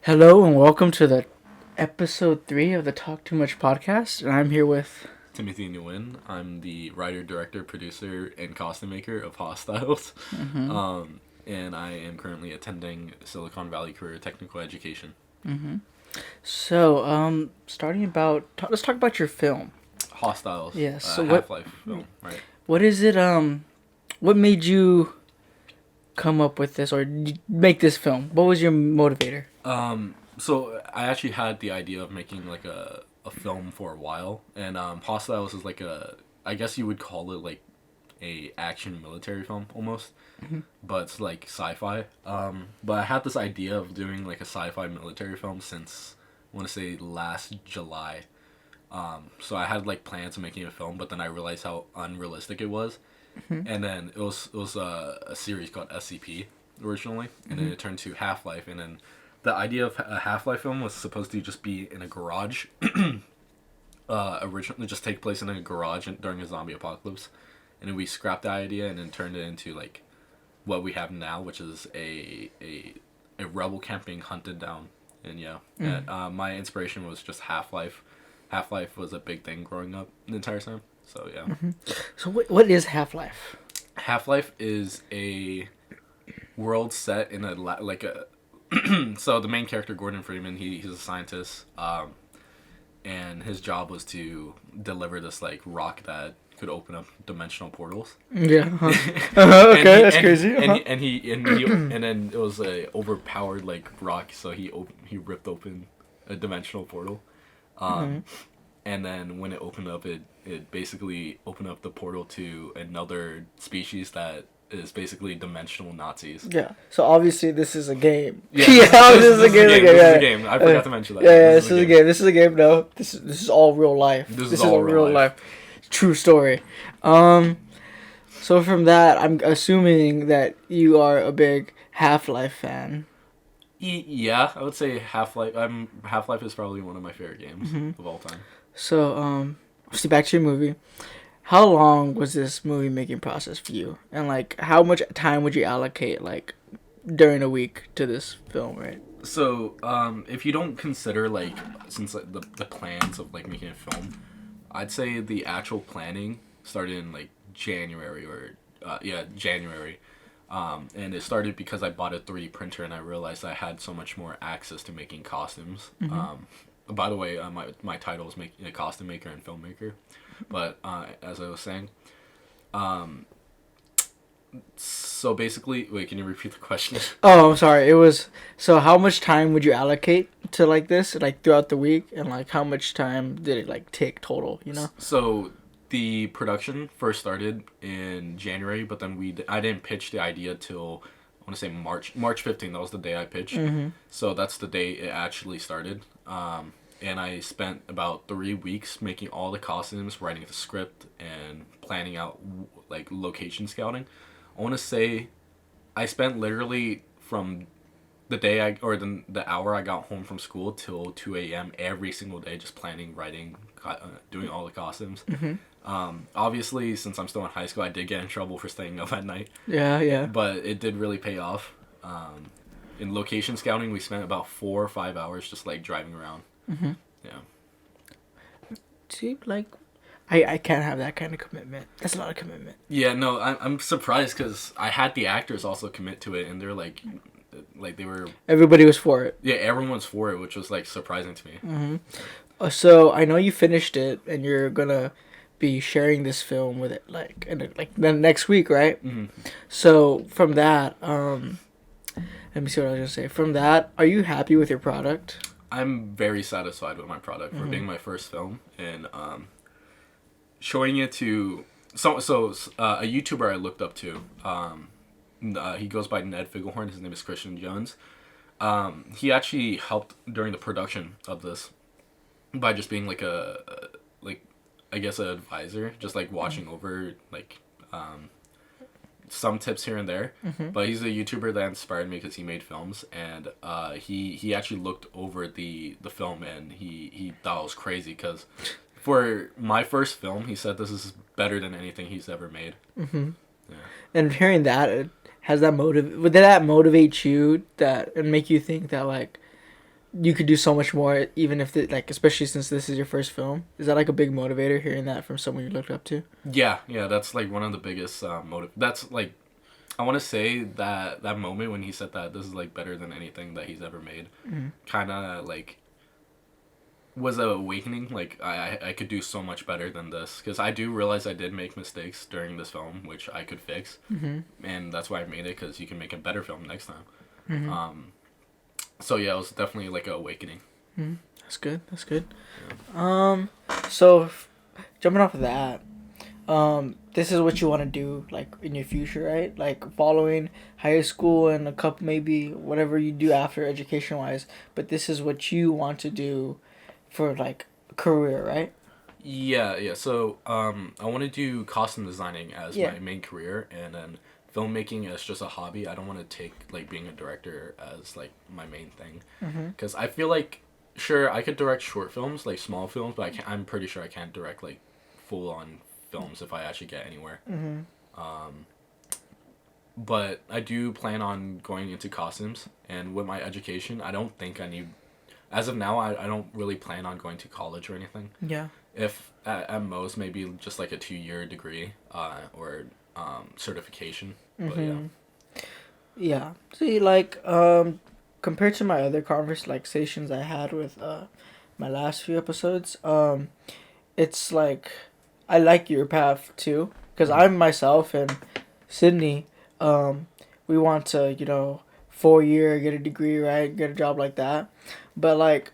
Hello and welcome to the episode 3 of the Talk Too Much podcast. And I'm here with Timothy Nguyen. I'm the writer, director, producer, and costume maker of Hostiles. And I am currently attending Silicon Valley Career Technical Education. starting about let's talk about your film. Hostiles. Yes. Half-Life film, right? What is it? What made you come up with this or make this film? What was your motivator? So I actually had the idea of making like a film for a while, and Hostiles is like I guess you would call it like a action military film almost, but it's like sci-fi. But I had this idea of doing like a sci-fi military film since I want to say last July. So I had like plans of making a film, but then I realized how unrealistic it was, and then it was a series called SCP originally, and then it turned to Half-Life, and then the idea of a Half-Life film was supposed to just be in a garage. Originally just take place in a garage during a zombie apocalypse, and then we scrapped that idea and then turned it into like what we have now, which is a rebel camp being hunted down. And and, my inspiration was just Half-Life. Half-Life was a big thing growing up the entire time. So yeah. So what is Half-Life? Half-Life is a world set in so the main character, Gordon Freeman, he's a scientist, and his job was to deliver this like rock that could open up dimensional portals. Yeah. Okay, that's crazy. And then it was a overpowered like rock, so he ripped open a dimensional portal, and then when it opened up, it basically opened up the portal to another species that is basically dimensional Nazis. Yeah. So obviously this is a game. Yeah, this is a game. This is a game. I forgot to mention that. Yeah, this is a game. This is a game. No, this is all real life. This is all real life. True story. So from that, I'm assuming that you are a big Half-Life fan. Yeah, I would say Half-Life. Half-Life is probably one of my favorite games of all time. So, see, back to your movie. How long was this movie making process for you? And, like, how much time would you allocate, like, during a week to this film, right? So, if you don't consider, like, since like, the plans of, like, making a film, I'd say the actual planning started in, like, January. January. And it started because I bought a 3D printer and I realized I had so much more access to making costumes. By the way, my title is making a costume maker and filmmaker. But as I was saying, so basically, wait, can you repeat the question? Oh, I'm sorry. It was, so how much time would you allocate to, like, this, like, throughout the week? And, like, how much time did it, like, take total, you know? So the production first started in January, but then I didn't pitch the idea till I want to say March 15th. That was the day I pitched. So that's the day it actually started. And I spent about 3 weeks making all the costumes, writing the script, and planning out like location scouting. I want to say I spent literally from the day the hour I got home from school till 2 a.m. every single day, just planning, writing, doing all the costumes. Obviously, since I'm still in high school, I did get in trouble for staying up at night. Yeah. But it did really pay off. In location scouting, we spent about 4 or 5 hours just like driving around. Yeah. See, like, I can't have that kind of commitment. That's not a commitment. Yeah, no, I'm surprised because I had the actors also commit to it, and they're like they were. Everybody was for it. Yeah, everyone's for it, which was like surprising to me. So I know you finished it, and you're gonna be sharing this film with it, like, the next week, right? So from that, let me see what I was gonna say. From that, are you happy with your product? I'm very satisfied with my product for being my first film, and showing it to a YouTuber I looked up to. He goes by Ned Figglehorn. His name is Christian Jones. He actually helped during the production of this by just being like I guess an advisor, just like watching over like some tips here and there. But he's a YouTuber that inspired me because he made films, and he actually looked over the film, and he thought it was crazy because for my first film, he said this is better than anything he's ever made. Yeah. And hearing that, would that motivate you and make you think that, like, you could do so much more, even if like, especially since this is your first film. Is that like a big motivator hearing that from someone you looked up to? Yeah, that's like one of the biggest motive. That's like, I want to say that moment when he said that this is like better than anything that he's ever made, kind of like was a awakening. Like I could do so much better than this, because I do realize I did make mistakes during this film, which I could fix, and that's why I made it, because you can make a better film next time. So yeah, it was definitely like an awakening. That's good. That's good. Yeah. So jumping off of that, this is what you want to do, like, in your future, right? Like, following high school and a couple, maybe whatever you do after education wise, but this is what you want to do for, like, a career, right? Yeah. So I want to do costume designing as my main career, and then filmmaking as just a hobby. I don't want to take like being a director as like my main thing, because I feel like, sure, I could direct short films, like small films, but I'm pretty sure I can't direct like full on films if I actually get anywhere. But I do plan on going into costumes, and with my education, I don't think I need. As of now, I don't really plan on going to college or anything. Yeah. If at most maybe just like a 2-year degree, or certification. But yeah. Yeah. See, like, compared to my other conversations I had with my last few episodes, it's like I like your path too, because I'm myself and Sydney, we want to, 4-year, get a degree, right, get a job like that, but like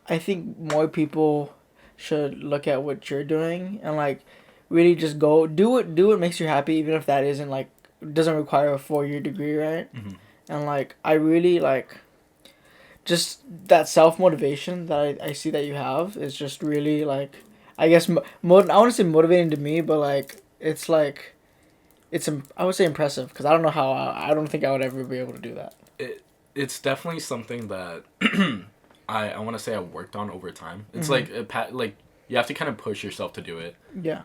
I think more people should look at what you're doing and like really just go do what makes you happy, even if that isn't like, doesn't require a 4-year degree, right? And like I really like just that self-motivation that I see that you have is just really like, I guess I want to say motivating to me, but like it's like I would say impressive, because I don't know how I don't think I would ever be able to do that. It's definitely something that I want to say I worked on over time. It's like like you have to kind of push yourself to do it. Yeah.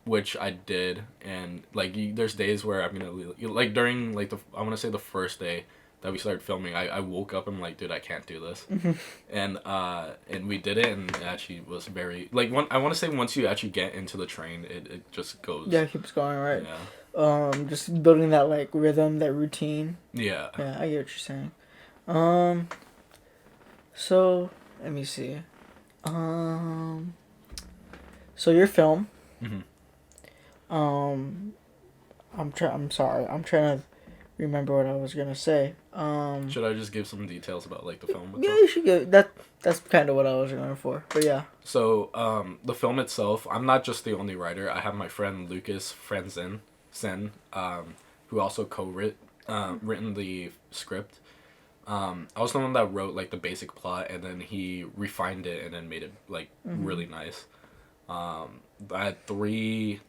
Which I did, and like there's days where I'm gonna like during like I want to say the first day that we started filming, I woke up and I'm like, dude, I can't do this, and we did it, and it actually was very like I want to say once you actually get into the train, it just goes. Yeah, it keeps going, right? Yeah. Just building that like rhythm, that routine. Yeah. Yeah, I get what you're saying. So let me see. So your film. I'm sorry. I'm trying to remember what I was gonna say. Should I just give some details about like the film itself? Yeah, you should give that. That's kind of what I was going for. But yeah. So the film itself, I'm not just the only writer. I have my friend Lucas Sen, who also written the script. I was the one that wrote like the basic plot, and then he refined it and then made it like really nice. I had 3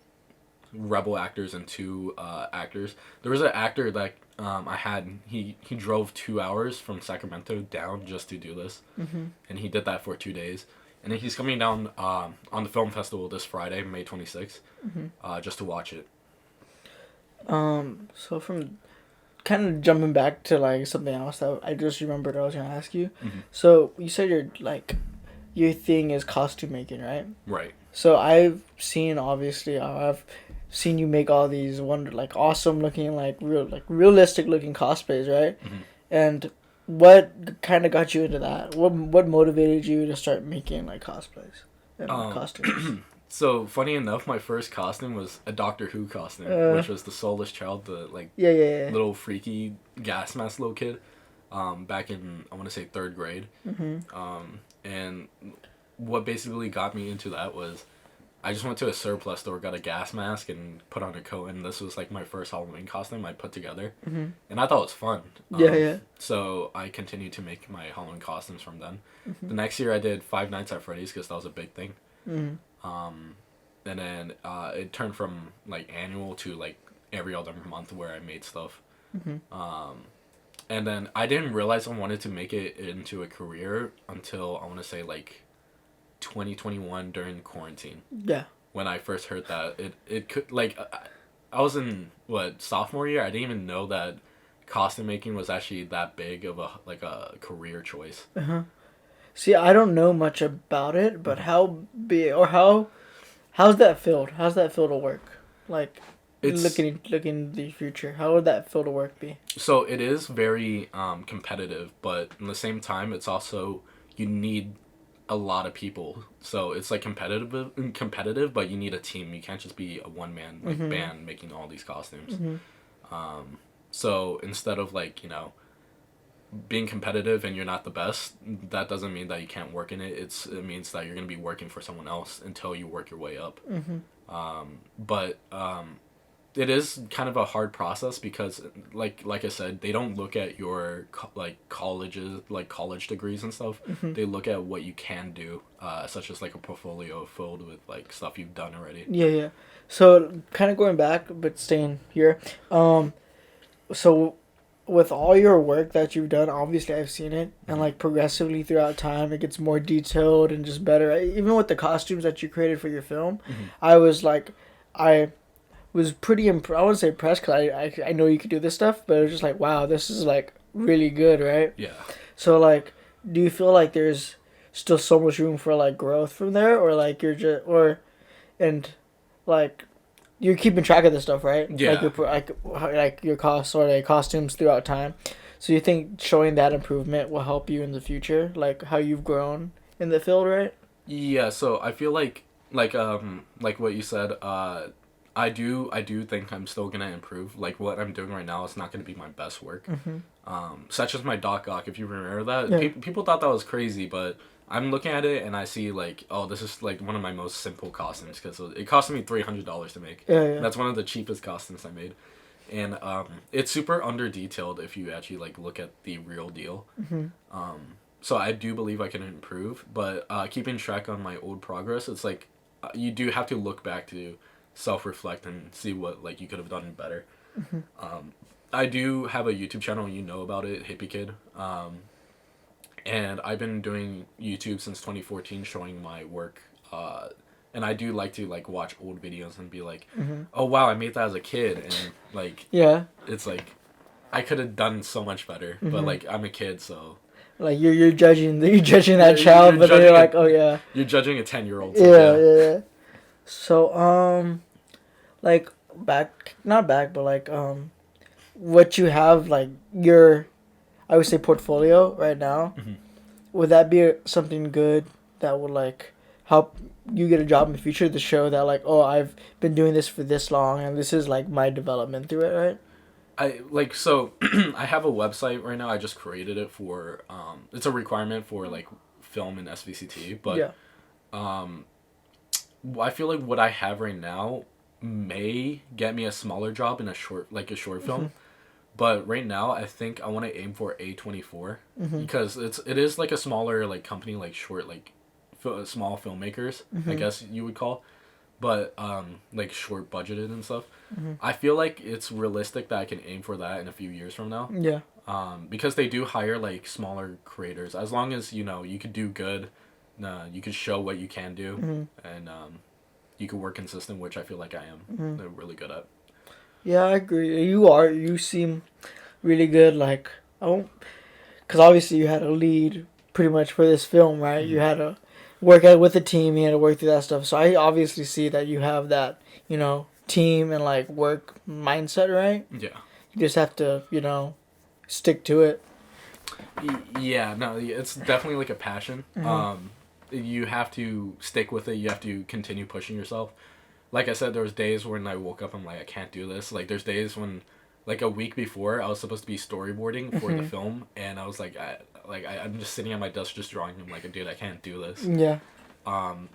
rebel actors and 2 actors. There was an actor that I had. He drove 2 hours from Sacramento down just to do this, and he did that for 2 days. And then he's coming down on the film festival this Friday, May 26th, just to watch it. So from kind of jumping back to like something else that I just remembered I was gonna ask you. So you said your thing is costume making, right? Right. So I've seen you make all these like awesome looking, like realistic looking cosplays, right? And what kind of got you into that? What motivated you to start making like cosplays and costumes? So funny enough, my first costume was a Doctor Who costume, which was the Soulless Child, the like little freaky gas mask little kid. Back in, I want to say 3rd grade. And what basically got me into that was I just went to a surplus store, got a gas mask, and put on a coat, and this was like my first Halloween costume I put together, and I thought it was fun. So I continued to make my Halloween costumes from then. The next year I did Five Nights at Freddy's, because that was a big thing. And then it turned from like annual to like every other month where I made stuff. And then I didn't realize I wanted to make it into a career until I want to say like 2021 during quarantine. Yeah. When I first heard that it could like I was in sophomore year. I didn't even know that costume making was actually that big of a career choice. See, I don't know much about it, but how big or how's that field? How's that field of work? Like, looking in the future, how would that field of work be? So it is very competitive, but at the same time, it's also you need a lot of people. So it's like competitive, but you need a team. You can't just be a one man band making all these costumes. So instead of like being competitive and you're not the best, that doesn't mean that you can't work in it. It means that you're gonna be working for someone else until you work your way up. But it is kind of a hard process because like I said, they don't look at your college degrees and stuff. They look at what you can do, such as like a portfolio filled with like stuff you've done already. Yeah. So kind of going back but staying here, so with all your work that you've done, obviously I've seen it, and like progressively throughout time it gets more detailed and just better. Even with the costumes that you created for your film, I was pretty I wouldn't say impressed because I know you could do this stuff, but it was just like, wow, this is like really good, right? Yeah. So like, do you feel like there's still so much room for like growth from there, or like you're just like you're keeping track of this stuff, right? Yeah. Like your costumes throughout time. So you think showing that improvement will help you in the future, like how you've grown in the field, right? Yeah. So I feel like what you said. I do think I'm still gonna improve. Like what I'm doing right now is not gonna be my best work. Such as my Doc Ock, if you remember that, people thought that was crazy, but I'm looking at it and I see like, oh, this is like one of my most simple costumes because it cost me $300 to make. Yeah. That's one of the cheapest costumes I made, and it's super under detailed if you actually like look at the real deal. So I do believe I can improve, but keeping track on my old progress, it's like you do have to look back to self-reflect and see what like you could have done better. I do have a YouTube channel, you know about it, Hippie Kid, and I've been doing YouTube since 2014 showing my work, and I do like to like watch old videos and be like, oh wow, I made that as a kid, and like it's like I could have done so much better, but like I'm a kid, so like you're judging that child, but then you're like, oh yeah, you're judging a 10-year-old. So, yeah. So, like, not back, but like, what you have, like, I would say portfolio right now, would that be something good that would, like, help you get a job in the future to show that, like, oh, I've been doing this for this long, and this is, like, my development through it, right? I have a website right now. I just created it for, it's a requirement for, like, film and SVCT, but, I feel like what I have right now may get me a smaller job in a short film, but right now I think I want to aim for A24 because it is like a smaller like company, like short like small filmmakers, I guess you would call, but like short budgeted and stuff. I feel like it's realistic that I can aim for that in a few years from now. Because they do hire like smaller creators as long as you could do good. You could show what you can do, and you could work consistent, which I feel like I am. They're really good at. Yeah, I agree. You seem really good. Like, because obviously you had to lead pretty much for this film, right? You had to work out with a team. You had to work through that stuff. So I obviously see that you have that, team and like work mindset, right? Yeah. You just have to, stick to it. Yeah, no, it's definitely like a passion. You have to stick with it. You have to continue pushing yourself. Like I said, there was days when I woke up, I'm like, I can't do this. Like, there's days when, like a week before, I was supposed to be storyboarding for the film, and I was like, I'm just sitting at my desk just drawing. I'm like, dude, I can't do this. Yeah.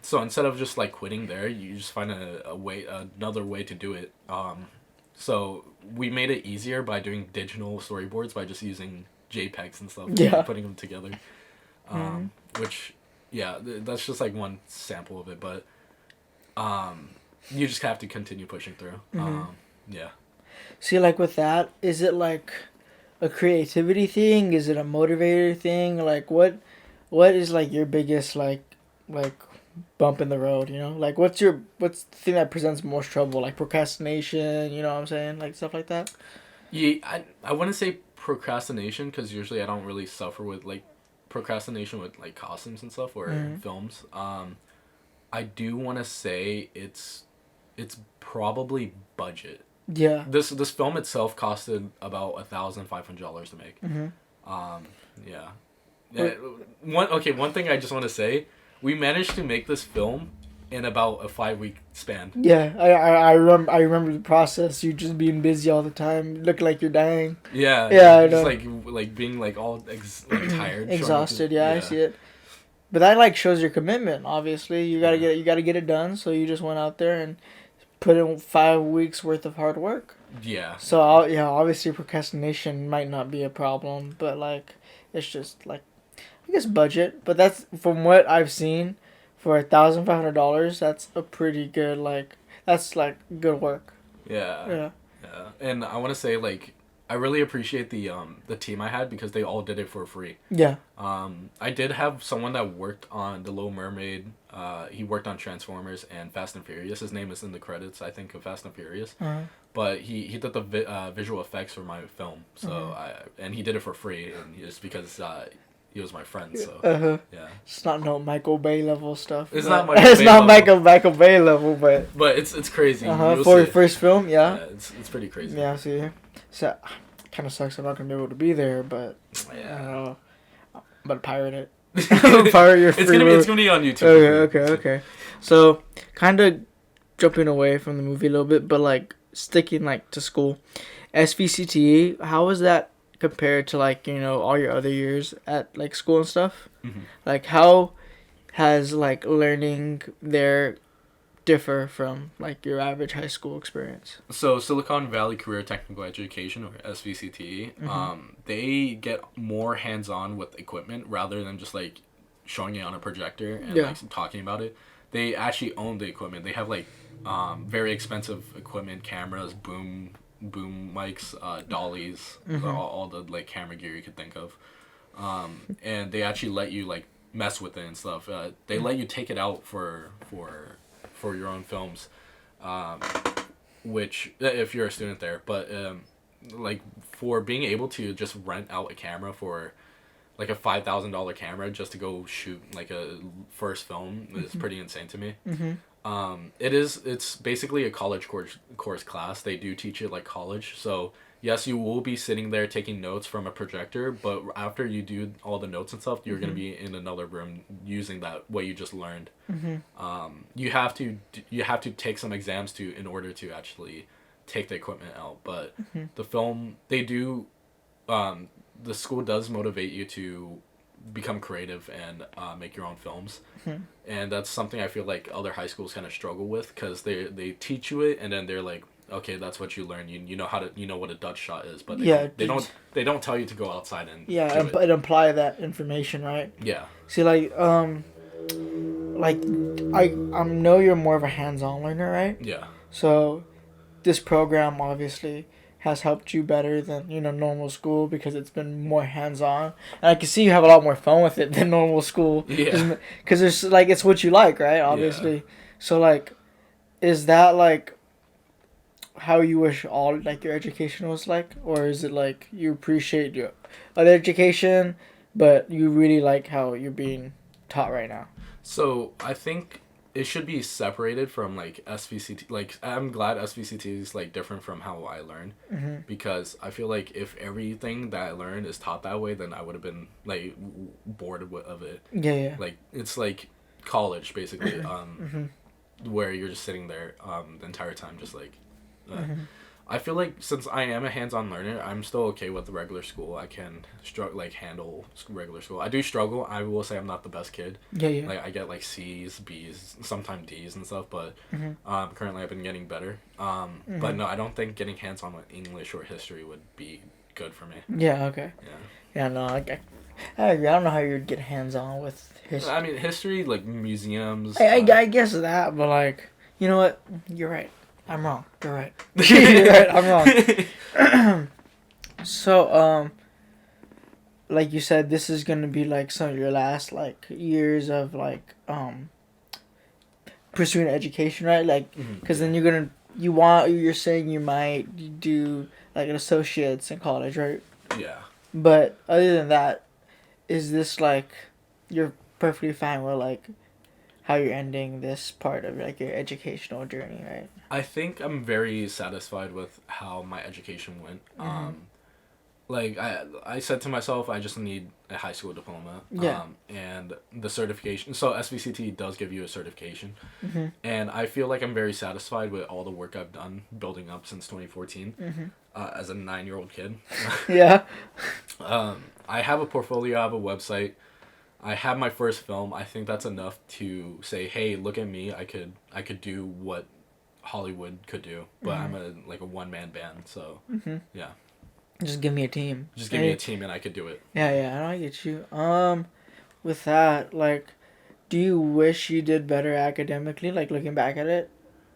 So instead of just like quitting there, you just find another way to do it. So we made it easier by doing digital storyboards by just using JPEGs and stuff, and putting them together. Which, yeah, that's just like one sample of it, but you just have to continue pushing through. Yeah. See, like with that, is it like a creativity thing? Is it a motivator thing? Like what is like your biggest like bump in the road, Like what's the thing that presents most trouble? Like procrastination, you know what I'm saying? Like stuff like that? Yeah, I wouldn't say procrastination, because usually I don't really suffer with like procrastination with like costumes and stuff or films. I do want to say it's probably budget. Yeah. This film itself costed about $1,500 to make. Yeah. One thing I just want to say, we managed to make this film in about a 5-week span. Yeah, I remember the process. You just being busy all the time, look like you're dying. Yeah. Yeah, I just know. like being like all tired, Exhausted. Yeah, I see it. But that like shows your commitment. Obviously, you gotta get it done. So you just went out there and put in 5 weeks worth of hard work. Yeah. So obviously procrastination might not be a problem, but like it's just like I guess budget. But that's from what I've seen, for $1,500. That's a pretty good that's like good work. Yeah. Yeah. Yeah. And I want to say like I really appreciate the team I had, because they all did it for free. Yeah. I did have someone that worked on The Little Mermaid. He worked on Transformers and Fast and Furious. His name is in the credits, I think, of Fast and Furious. But he did the visual effects for my film. So and he did it for free, and just because he was my friend. So yeah, It's not no Michael Bay level stuff. It's not Michael it's Bay not level. Michael Bay level, but it's crazy. for your first film, yeah. It's pretty crazy. Yeah, I see. So kind of sucks I'm not gonna be able to be there, but Yeah. I don't know. But pirate it. Pirate your free it's gonna be on YouTube. Okay. So kind of jumping away from the movie a little bit, but like sticking like to school, SVCTE. How is that compared to like all your other years at like school and stuff? Like how has like learning there differ from like your average high school experience? So Silicon Valley Career Technical Education, or SVCTE, they get more hands-on with equipment rather than just like showing it on a projector and like talking about it. They actually own the equipment. They have like very expensive equipment, cameras, boom mics, dollies, all the like camera gear you could think of, and they actually let you like mess with it and stuff. They let you take it out for your own films, which if you're a student there, but like for being able to just rent out a camera for like a $5,000 camera just to go shoot like a first film is pretty insane to me. It's basically a college course class. They do teach it like college, so yes, you will be sitting there taking notes from a projector, but after you do all the notes and stuff, you're going to be in another room using what you just learned. You have to take some exams in order to actually take the equipment out, but the film, they do, the school does motivate you to become creative and make your own films. And that's something I feel like other high schools kind of struggle with, because they teach you it and then they're like, okay, that's what you learn. You know what a Dutch shot is, but they don't tell you to go outside and and apply that information, right? Yeah. See, like I know you're more of a hands-on learner, right? Yeah. So this program obviously has helped you better than normal school, because it's been more hands-on, and I can see you have a lot more fun with it than normal school. Yeah. Because it's like it's what you like, right? Obviously. Yeah. So like, is that like how you wish all like your education was like, or is it like you appreciate your other education but you really like how you're being taught right now? So I think it should be separated from like SVCT. Like I'm glad SVCT is like different from how I learned, because I feel like if everything that I learned is taught that way, then I would have been like bored of it. Yeah. Like it's like college basically, where you're just sitting there the entire time, just like. I feel like since I am a hands-on learner, I'm still okay with the regular school. I can handle regular school. I do struggle. I will say I'm not the best kid. Yeah. Like I get like C's, B's, sometimes D's and stuff. But currently I've been getting better. But no, I don't think getting hands-on with English or history would be good for me. Yeah. Okay. Yeah. No. I agree. I don't know how you'd get hands-on with history. I mean, history, like museums. I guess that, but like, you know what? You're right. I'm wrong. You're right. You're right. I'm wrong. So, like you said, this is gonna be like some of your last like years of like pursuing education, right? Like, because then you're saying you might do like an associate's in college, right? Yeah. But other than that, is this like you're perfectly fine with like how you're ending this part of like your educational journey, right? I think I'm very satisfied with how my education went. Like I said to myself, I just need a high school diploma. Yeah. And the certification. So SVCT does give you a certification, Mm-hmm. and I feel like I'm very satisfied with all the work I've done building up since 2014. As a 9-year-old kid. Yeah. I have a portfolio. I have a website. I have my first film. I think that's enough to say, hey, look at me. I could do what Hollywood could do, but I'm a one-man band. So yeah. Just give me a team. Just give me a team and I could do it. Yeah, yeah, I get you. With that, like, do you wish you did better academically? Like looking back at it,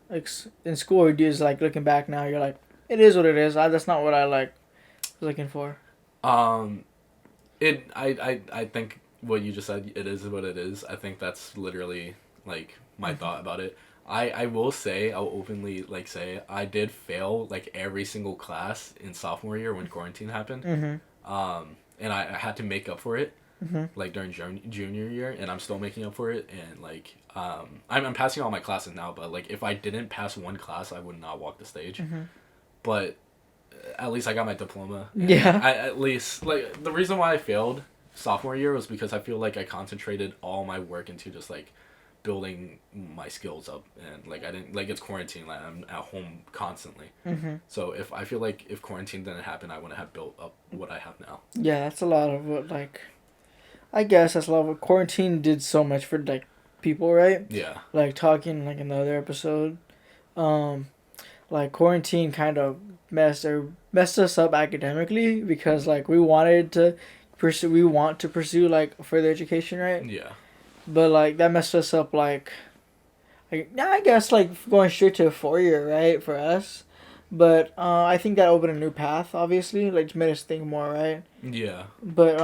like in school, or do you just like looking back now? You're like, it is what it is. That's not what I like was looking for. I think what you just said, it is what it is. I think that's literally like my thought about it. I will say, I'll openly like say I did fail like every single class in sophomore year when quarantine happened. And I had to make up for it like during junior year, and I'm still making up for it. And like I'm passing all my classes now, but like if I didn't pass one class, I would not walk the stage. But at least I got my diploma. Yeah. At least like the reason why I failed sophomore year was because I feel like I concentrated all my work into just like building my skills up, and like I didn't like it's quarantine, like I'm at home constantly. So if I feel like if quarantine didn't happen, I wouldn't have built up what I have now. Yeah, that's a lot of what like. I guess that's a lot of what quarantine did so much for like people, right? Yeah. Like talking like in the other episode, like quarantine kind of messed us up academically because like we want to pursue like further education, right? Yeah. But like that messed us up like I guess like going straight to a 4 year, right, for us. But I think that opened a new path, obviously, like made us think more, right? Yeah. But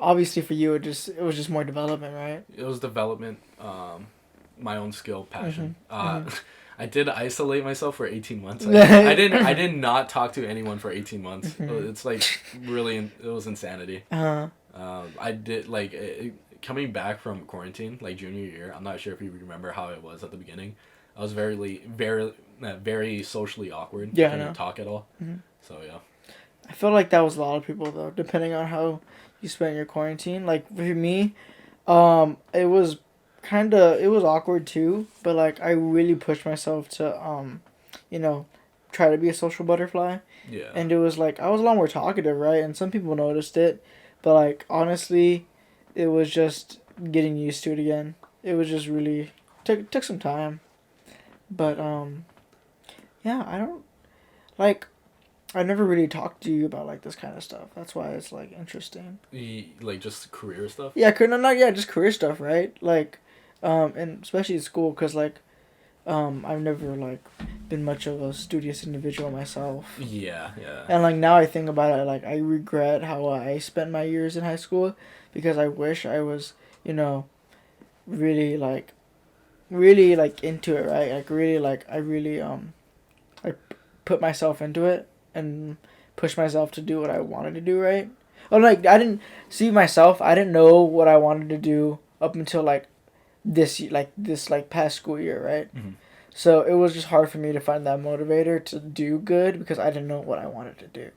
obviously for you it was just more development, right? It was development, my own skill, passion. I did isolate myself for 18 months. I did not talk to anyone for 18 months. It's like really it was insanity. I did like coming back from quarantine, like junior year. I'm not sure if you remember how it was at the beginning. I was very socially awkward. Yeah, Couldn't talk at all. So yeah. I feel like that was a lot of people though, depending on how you spent your quarantine. Like for me, it was awkward too, but like I really pushed myself to try to be a social butterfly. Yeah. And it was like I was a lot more talkative, right? And some people noticed it, but like honestly, it was just getting used to it again. It was just really took some time. But yeah, I don't like I never really talked to you about like this kind of stuff. That's why it's like interesting. Like just career stuff? Yeah, just career stuff, right? Like and especially in school cuz like I've never like been much of a studious individual myself. Yeah, yeah. And like now I think about it, like I regret how I spent my years in high school because I wish I was, really like into it, right? Like really like I really I put myself into it and push myself to do what I wanted to do, right? Oh, like I didn't see myself. I didn't know what I wanted to do up until like this past school year, right? So it was just hard for me to find that motivator to do good because I didn't know what I wanted to do.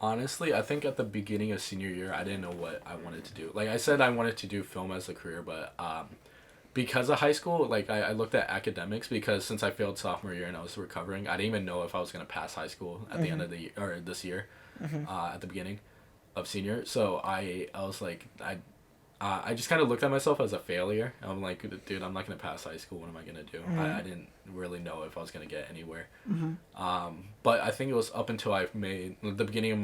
Honestly, I think at the beginning of senior year, I didn't know what I wanted to do. Like I said, I wanted to do film as a career, but because of high school, like I looked at academics because since I failed sophomore year and I was recovering, I didn't even know if I was gonna pass high school at the end of the year or this year, at the beginning of senior. So I was like I just kind of looked at myself as a failure. I'm like, dude, I'm not gonna pass high school. What am I gonna do? I didn't really know if I was gonna get anywhere. But I think it was up until I made the beginning of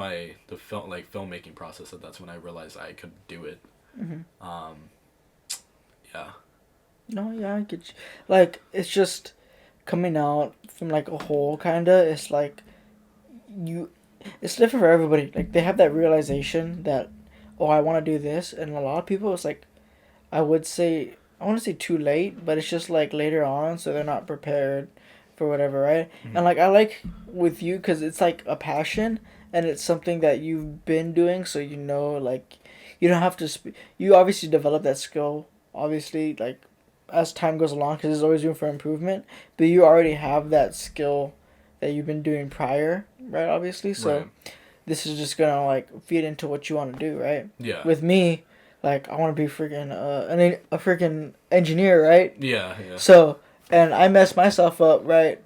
the filmmaking process that's when I realized I could do it. Yeah. No, yeah, I get you. Like it's just coming out from like a whole kinda. It's like it's different for everybody. Like they have that realization that, oh, I want to do this, and a lot of people it's like, I want to say too late, but it's just like later on, so they're not prepared for whatever, right? And like I like with you because it's like a passion, and it's something that you've been doing, so you know, like, you don't have to. You obviously develop that skill, obviously, like, as time goes along, because there's always room for improvement. But you already have that skill that you've been doing prior, right? Obviously, so Right. this is just gonna like feed into what you want to do, right? Yeah. With me, like, I want to be freaking a freaking engineer, right? Yeah. Yeah. So, and I messed myself up, right?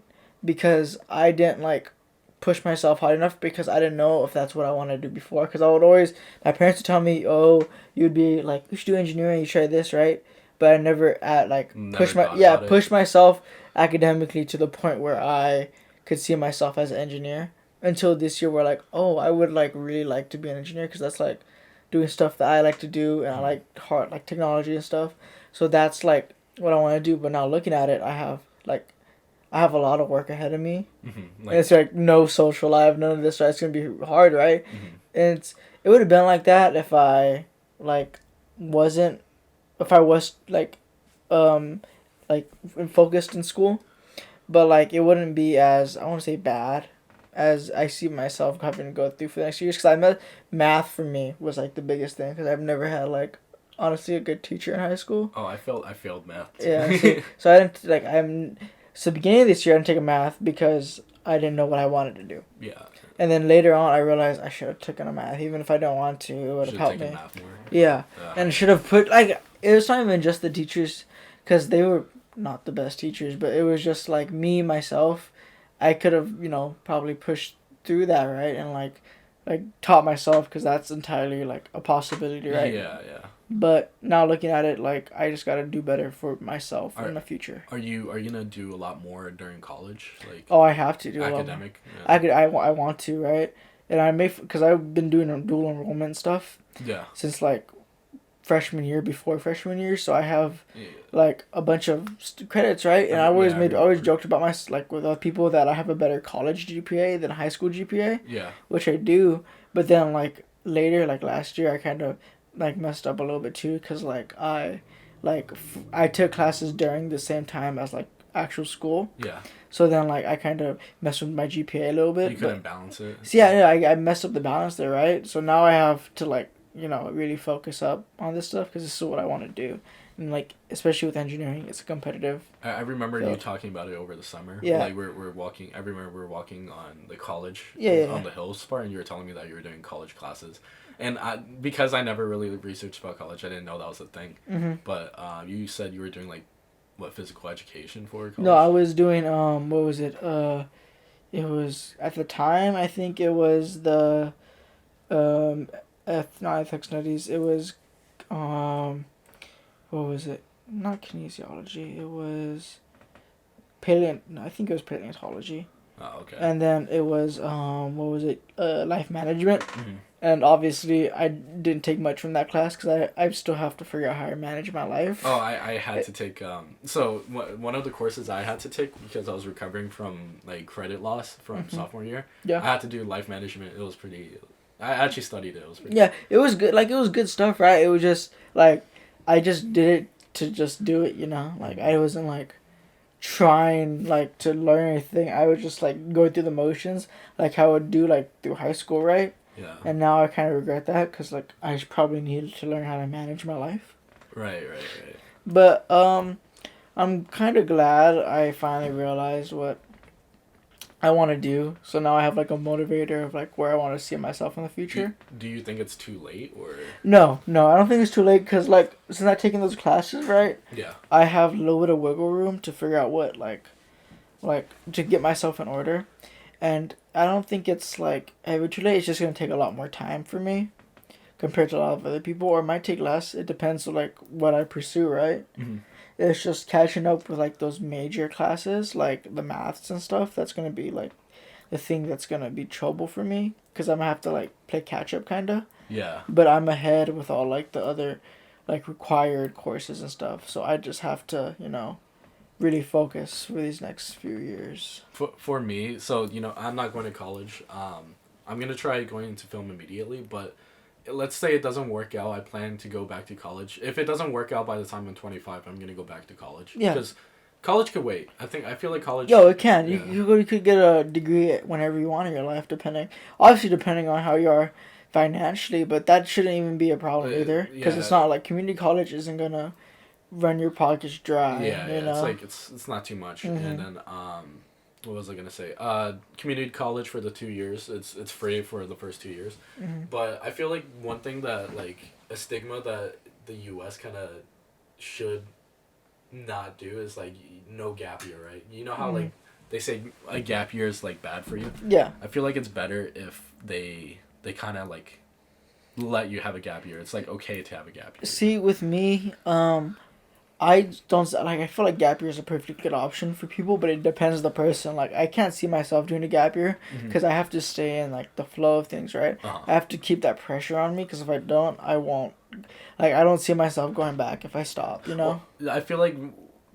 Because I didn't like push myself hard enough because I didn't know if that's what I wanted to do before. Because I would always, my parents would tell me, oh, you'd be like, you should do engineering, you try this, right? But I never Never thought about it. push myself academically to the point where I could see myself as an engineer. Until this year, where like, oh, I would like really like to be an engineer because that's like doing stuff that I like to do and I like hard like technology and stuff. So that's like what I want to do. But now looking at it, I have a lot of work ahead of me, Mm-hmm. and it's like no social life, none of this. Right? It's gonna be hard, right? Mm-hmm. And it would have been like that if I like wasn't if I was um like focused in school, but like it wouldn't be as I want to say bad as I see myself having to go through for the next years because math for me was like the biggest thing because I've never had like honestly a good teacher in high school. Oh, I failed math. Yeah, so I didn't like so beginning of this year I didn't take a math because I didn't know what I wanted to do. Yeah. And then later on I realized I should have taken a math even if I don't want to. It would have helped me. Math more. Yeah, and I should have put like it was not even just the teachers because they were not the best teachers, but it was just like me myself. I could have probably pushed through that, right, and like taught myself because that's entirely like a possibility, right? Yeah, yeah. But now looking at it, like I just gotta do better for myself in the future. Are you gonna do a lot more during college, like? Oh, I have to do academic. A lot more. I want to, right, and I may because I've been doing dual enrollment stuff. Yeah. Since like freshman year before freshman year, so I have like a bunch of credits, right? And I always joked about with other people that I have a better college GPA than high school GPA. Yeah. Which I do, but then like later, like last year, I kind of like messed up a little bit too, cause like I took classes during the same time as like actual school. Yeah. So then like I kind of messed with my GPA a little bit. You couldn't balance it. So yeah, I messed up the balance there, right? So now I have to like really focus up on this stuff because this is what I want to do. And like especially with engineering, it's a competitive. I remember you talking about it over the summer. Yeah. Like we're walking. I remember we were walking on the college. On the hills part, and you were telling me that you were doing college classes. And because I never really researched about college, I didn't know that was a thing. Mm-hmm. But you said you were doing like, what, physical education for college? No, I was doing what was it? It was at the time I think it was the not ethics studies. It was what was it? Not kinesiology. It was I think it was paleontology. Oh, okay. And then it was what was it? Life management. Mm-hmm. And obviously, I didn't take much from that class because I still have to figure out how to manage my life. Oh, I had to take so one of the courses I had to take because I was recovering from like credit loss from sophomore year. Yeah. I had to do life management. It was pretty. I actually studied it. It was pretty. Yeah, it was good. Like it was good stuff, right? It was just like I just did it to just do it, Like I wasn't like trying like to learn anything. I would just like go through the motions, like how I would do like through high school, right? Yeah. And now I kind of regret that because like I probably needed to learn how to manage my life. Right. But I'm kind of glad I finally realized what I want to do. So now I have like a motivator of like where I want to see myself in the future. Do you think it's too late or? No, I don't think it's too late because like since I'm taking those classes, right? Yeah. I have a little bit of wiggle room to figure out what like to get myself in order. And I don't think it's like ever too late. It's just going to take a lot more time for me compared to a lot of other people. Or it might take less. It depends on like what I pursue, right? Mm-hmm. It's just catching up with like those major classes, like the maths and stuff. That's going to be like the thing that's going to be trouble for me. Because I'm going to have to like play catch up kind of. Yeah. But I'm ahead with all like the other like required courses and stuff. So I just have to, really focus for these next few years. For me, so I'm not going to college. I'm gonna try going into film immediately, but let's say it doesn't work out. I plan to go back to college. If it doesn't work out by the time I'm 25, I'm gonna go back to college. Yeah. Because College could wait. I feel like college. Yo, it can. Yeah. You could get a degree whenever you want in your life, depending on how you are financially, but that shouldn't even be a problem either, because it's not like community college isn't gonna run your pockets dry. Yeah, you know? it's like it's not too much, and then what was I gonna say? Community college for the 2 years. It's free for the first 2 years, but I feel like one thing that like a stigma that the U.S. kind of should not do is like no gap year, right? You know how like they say a gap year is like bad for you. Yeah. I feel like it's better if they kind of like let you have a gap year. It's like okay to have a gap year. See, with me, I don't like. I feel like gap year is a perfectly good option for people, but it depends on the person. Like, I can't see myself doing a gap year because I have to stay in like the flow of things, right? I have to keep that pressure on me because if I don't, I won't. Like, I don't see myself going back if I stop. You know. Well, I feel like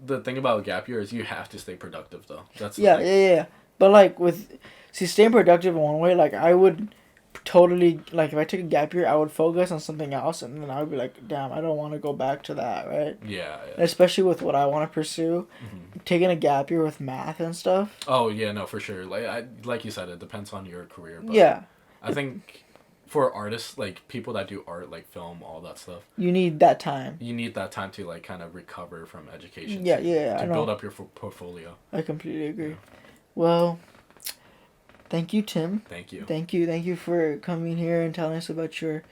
the thing about gap year is you have to stay productive though. That's yeah. But like staying productive in one way, like I would totally like if I took a gap year, I would focus on something else, and then I would be like, damn, I don't want to go back to that, right? Yeah. And especially with what I want to pursue, taking a gap year with math and stuff. Oh yeah, no, for sure. Like you said, it depends on your career. But yeah. I think for artists, like people that do art, like film, all that stuff, you need that time. You need that time to like kind of recover from education. Yeah, to build up your portfolio. I completely agree. Yeah. Well, thank you, Tim. Thank you. Thank you for coming here and telling us about your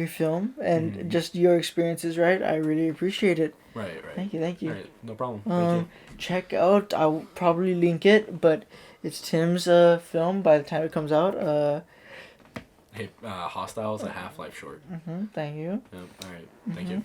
film and just your experiences. Right, I really appreciate it. Right. Thank you. All right, no problem. Thank you. Check out. I'll probably link it, but it's Tim's film by the time it comes out. Hey, Hostile is a Half-Life short. Thank you. Yep. All right. Thank you.